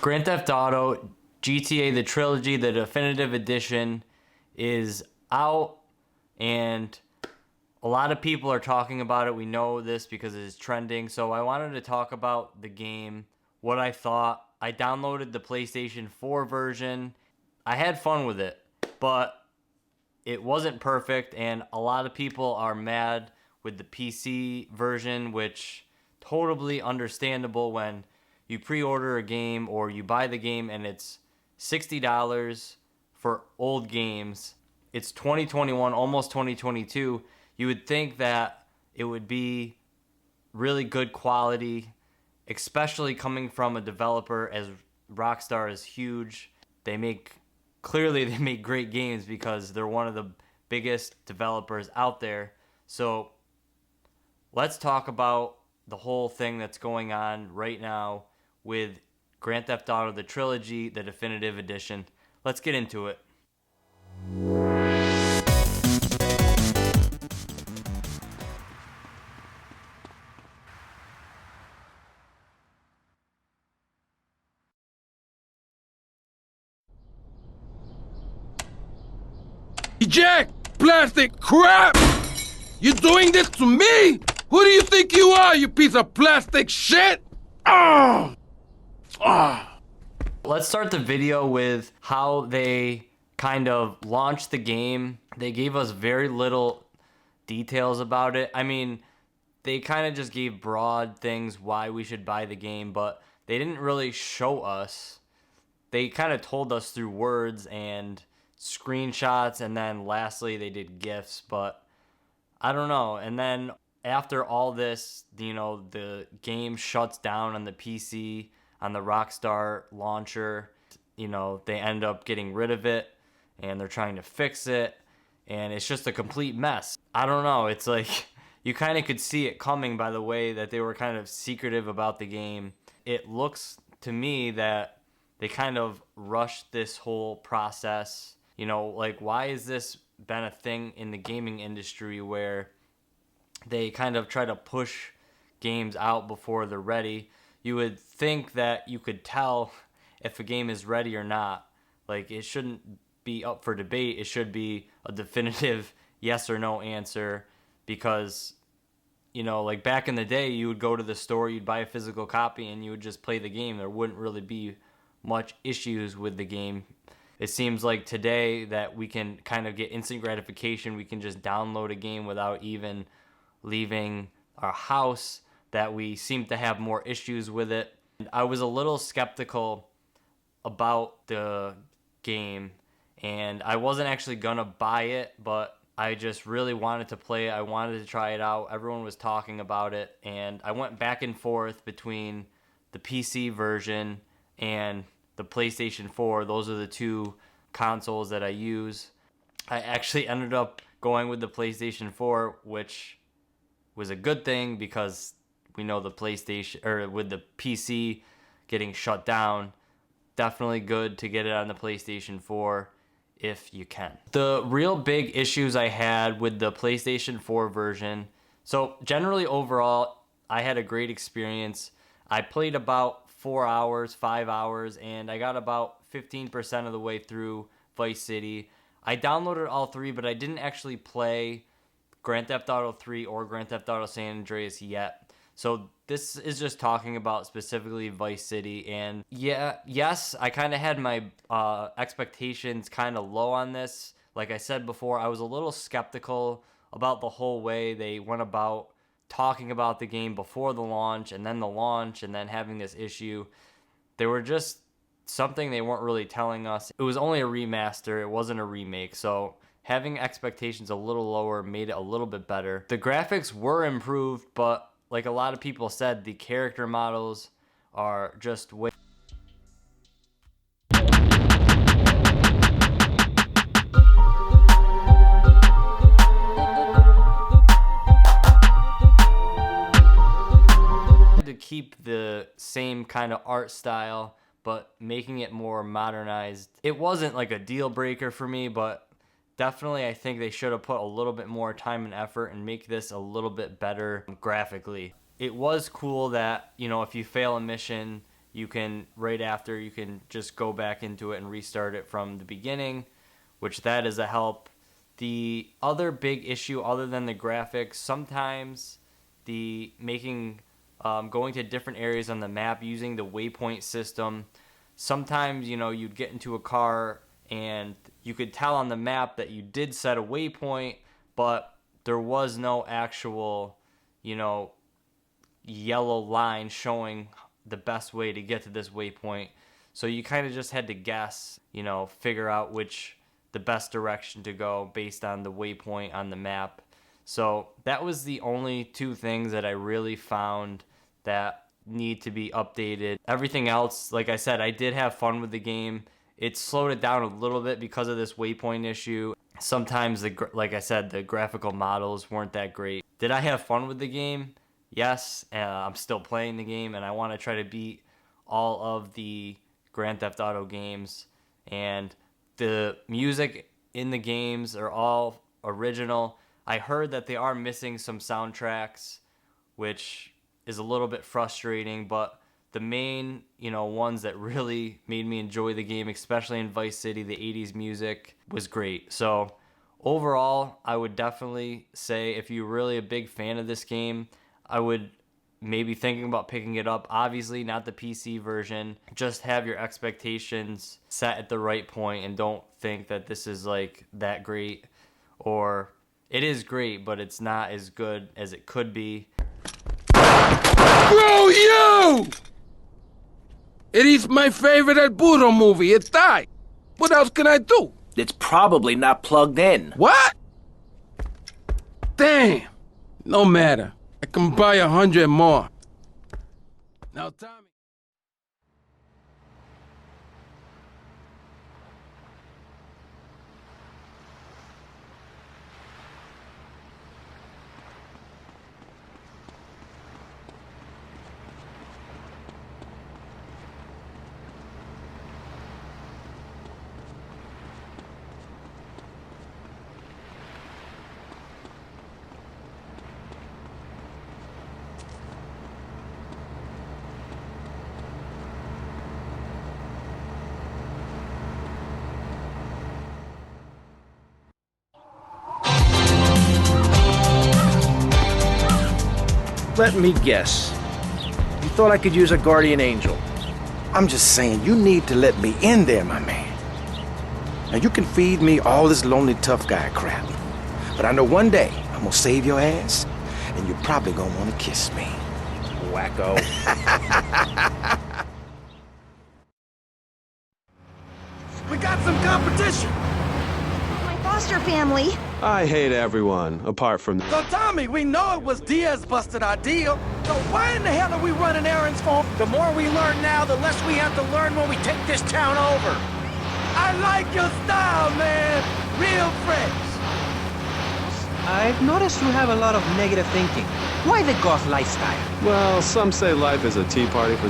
Grand Theft Auto GTA the Trilogy, the definitive edition, is out, and a lot of people are talking about it. We know this because it is trending. So I wanted to talk about the game, what I thought. I downloaded the PlayStation 4 version. I had fun with it, but it wasn't perfect, and a lot of people are mad with the PC version, which totally understandable when you pre-order a game or you buy the game and it's $60 for old games. It's 2021, almost 2022. You would think that it would be really good quality, especially coming from a developer as Rockstar is huge. They make great games because they're one of the biggest developers out there. So let's talk about the whole thing that's going on right now with Grand Theft Auto the Trilogy, the definitive edition. Let's get into it. Eject! Plastic crap! You doing this to me? Who do you think you are, you piece of plastic shit? Oh! Oh! Let's start the video with how they kind of launched the game. They gave us very little details about it. I mean, they kind of just gave broad things why we should buy the game, but they didn't really show us. They kind of told us through words and screenshots, and then lastly they did GIFs, but I don't know. And then after all this, the game shuts down on the PC, on the Rockstar launcher. They end up getting rid of it, and they're trying to fix it, and it's just a complete mess. I don't know. It's like you kind of could see it coming by the way that they were kind of secretive about the game. It looks to me that they kind of rushed this whole process. Like, why has this been a thing in the gaming industry where they kind of try to push games out before they're ready? You would think that you could tell if a game is ready or not. Like, it shouldn't be up for debate. It should be a definitive yes or no answer, because, like back in the day, you would go to the store, you'd buy a physical copy, and you would just play the game. There wouldn't really be much issues with the game. It seems like today that we can kind of get instant gratification. We can just download a game without even leaving our house, that we seem to have more issues with it. I was a little skeptical about the game, and I wasn't actually gonna buy it, but I just really wanted to play it. I wanted to try it out. Everyone was talking about it, and I went back and forth between the PC version and the PlayStation 4. Those are the two consoles that I use. I actually ended up going with the PlayStation 4, which was a good thing because we know the PlayStation, or with the PC getting shut down, definitely good to get it on the PlayStation 4 if you can. The real big issues I had with the PlayStation 4 version, so generally overall, I had a great experience. I played about 4 hours, 5 hours, and I got about 15% of the way through Vice City. I downloaded all three, but I didn't actually play Grand Theft Auto 3 or Grand Theft Auto San Andreas yet. So this is just talking about specifically Vice City. And yes, I kind of had my expectations kind of low on this. Like I said before, I was a little skeptical about the whole way they went about talking about the game before the launch, and then having this issue. They were just something they weren't really telling us. It was only a remaster. It wasn't a remake. So having expectations a little lower made it a little bit better. The graphics were improved, but like a lot of people said, the character models are just way to keep the same kind of art style, but making it more modernized. It wasn't like a deal breaker for me, but definitely I think they should have put a little bit more time and effort and make this a little bit better graphically. It was cool that, if you fail a mission, you can, right after, you can just go back into it and restart it from the beginning, which that is a help. The other big issue, other than the graphics, sometimes the going to different areas on the map using the waypoint system, sometimes, you'd get into a car and you could tell on the map that you did set a waypoint, but there was no actual, yellow line showing the best way to get to this waypoint. So you kind of just had to guess, figure out the best direction to go based on the waypoint on the map. So that was the only two things that I really found that need to be updated. Everything else, like I said, I did have fun with the game. It slowed it down a little bit because of this waypoint issue. Sometimes, like I said, the graphical models weren't that great. Did I have fun with the game? Yes, I'm still playing the game, and I want to try to beat all of the Grand Theft Auto games. And the music in the games are all original. I heard that they are missing some soundtracks, which is a little bit frustrating, but the main, ones that really made me enjoy the game, especially in Vice City, the 80s music was great. So overall, I would definitely say if you're really a big fan of this game, I would maybe thinking about picking it up. Obviously, not the PC version. Just have your expectations set at the right point and don't think that this is like that great, or it is great, but it's not as good as it could be. Bro, you! It is my favorite El Burro movie. It died. What else can I do? It's probably not plugged in. What? Damn. No matter. I can buy 100 more. Now, Tommy. Let me guess. You thought I could use a guardian angel? I'm just saying, you need to let me in there, my man. Now, you can feed me all this lonely tough guy crap, but I know one day I'm gonna save your ass, and you're probably gonna want to kiss me. Wacko. We got some competition! My foster family. I hate everyone, apart from... So, Tommy, we know it was Diaz busted our deal, so why in the hell are we running errands for him? The more we learn now, the less we have to learn when we take this town over. I like your style, man! Real fresh! I've noticed you have a lot of negative thinking. Why the goth lifestyle? Well, some say life is a tea party for...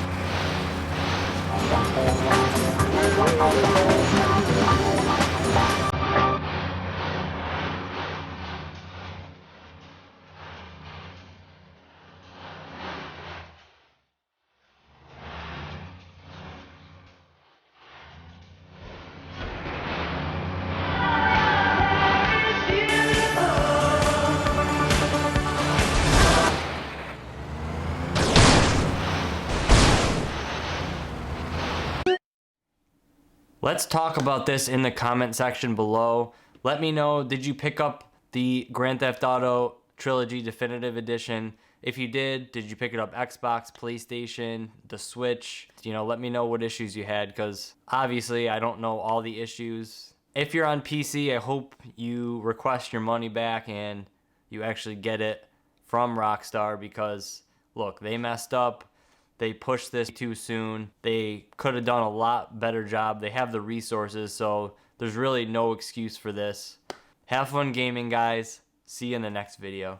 Let's talk about this in the comment section below. Let me know, did you pick up the Grand Theft Auto Trilogy Definitive Edition? If you did you pick it up Xbox, PlayStation, the Switch? Let me know what issues you had, because obviously I don't know all the issues. If you're on PC, I hope you request your money back and you actually get it from Rockstar, because look, they messed up. They pushed this too soon. They could have done a lot better job. They have the resources, so there's really no excuse for this. Have fun gaming, guys. See you in the next video.